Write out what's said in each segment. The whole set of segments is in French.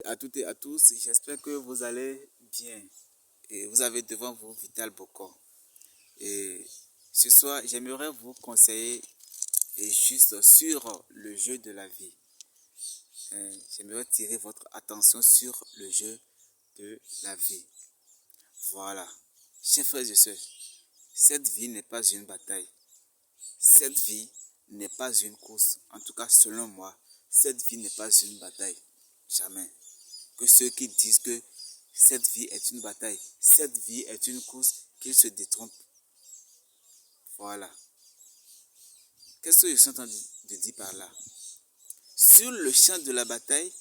À toutes et à tous, j'espère que vous allez bien et vous avez devant vous Vital Bokor. Et ce soir, j'aimerais vous conseiller juste sur le jeu de la vie. J'aimerais tirer votre attention sur le jeu de la vie. Voilà. Chers frères et sœurs, cette vie n'est pas une bataille. Cette vie n'est pas une course. En tout cas, selon moi, cette vie n'est pas une bataille. Jamais. Que ceux qui disent que cette vie est une bataille, cette vie est une course, qu'ils se détrompent. Voilà. Qu'est-ce que je suis en train de dire par là? Sur le champ de la bataille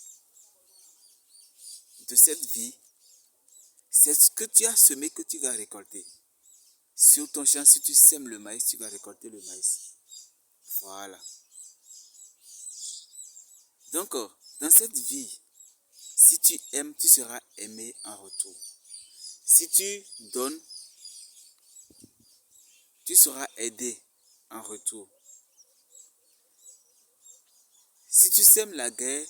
de cette vie, c'est ce que tu as semé que tu vas récolter. Sur ton champ, si tu sèmes le maïs, tu vas récolter le maïs. Voilà. Donc, dans cette vie, si tu aimes, tu seras aimé en retour. Si tu donnes, tu seras aidé en retour. Si tu sèmes la guerre,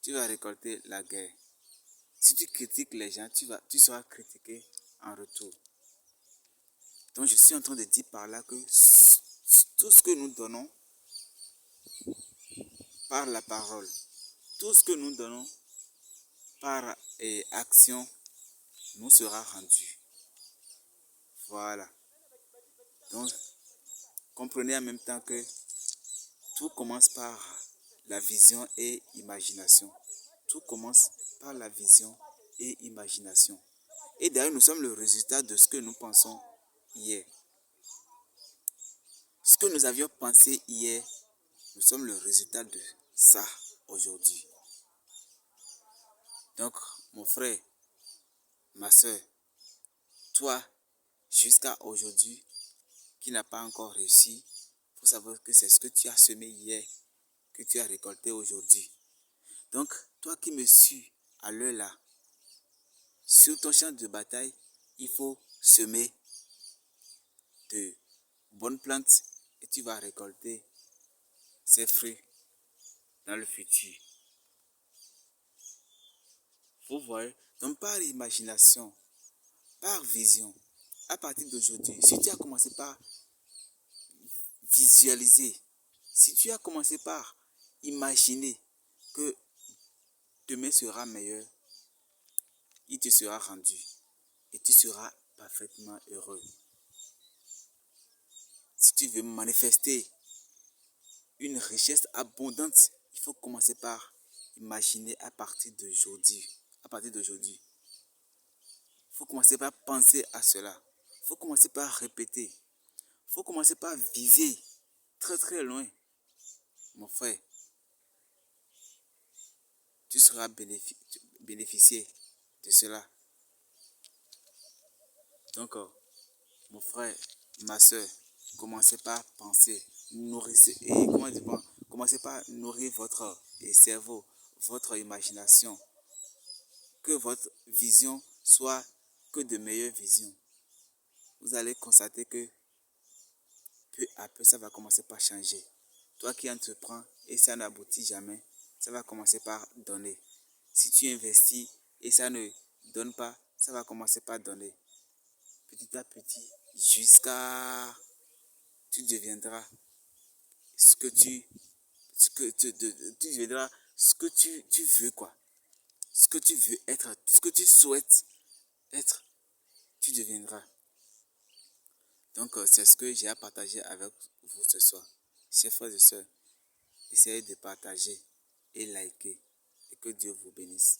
tu vas récolter la guerre. Si tu critiques les gens, tu seras critiqué en retour. Donc je suis en train de dire par là que tout ce que nous donnons par la parole, tout ce que nous donnons par action, nous sera rendu. Voilà. Donc, comprenez en même temps que tout commence par la vision et imagination. Tout commence par la vision et imagination. Et d'ailleurs, nous sommes le résultat de ce que nous pensons hier. Ce que nous avions pensé hier, nous sommes le résultat de ça aujourd'hui. Donc, mon frère, ma soeur, toi, jusqu'à aujourd'hui, qui n'a pas encore réussi, il faut savoir que c'est ce que tu as semé hier, que tu as récolté aujourd'hui. Donc, toi qui me suis à l'heure là, sur ton champ de bataille, il faut semer de bonnes plantes et tu vas récolter ces fruits dans le futur. Vous voyez, donc par imagination, par vision, à partir d'aujourd'hui, si tu as commencé par visualiser, si tu as commencé par imaginer que demain sera meilleur, il te sera rendu et tu seras parfaitement heureux. Si tu veux manifester une richesse abondante, il faut commencer par imaginer à partir d'aujourd'hui. À partir d'aujourd'hui, il faut commencer par penser à cela. Il faut commencer par répéter. Il faut commencer par viser très très loin. Mon frère, tu seras bénéficié de cela. Donc, mon frère, ma soeur, commencez par penser, nourrissez, et commencez par nourrir votre cerveau, votre imagination, que votre vision soit que de meilleures visions. Vous allez constater que peu à peu, ça va commencer par changer. Toi qui entreprends et ça n'aboutit jamais, ça va commencer par donner. Si tu investis et ça ne donne pas, ça va commencer par donner. Petit à petit, jusqu'à tu deviendras ce que tu deviendras ce que tu veux, quoi. Ce que tu veux être, ce que tu souhaites être, tu deviendras. Donc, c'est ce que j'ai à partager avec vous ce soir. Chers frères et sœurs, essayez de partager et liker et que Dieu vous bénisse.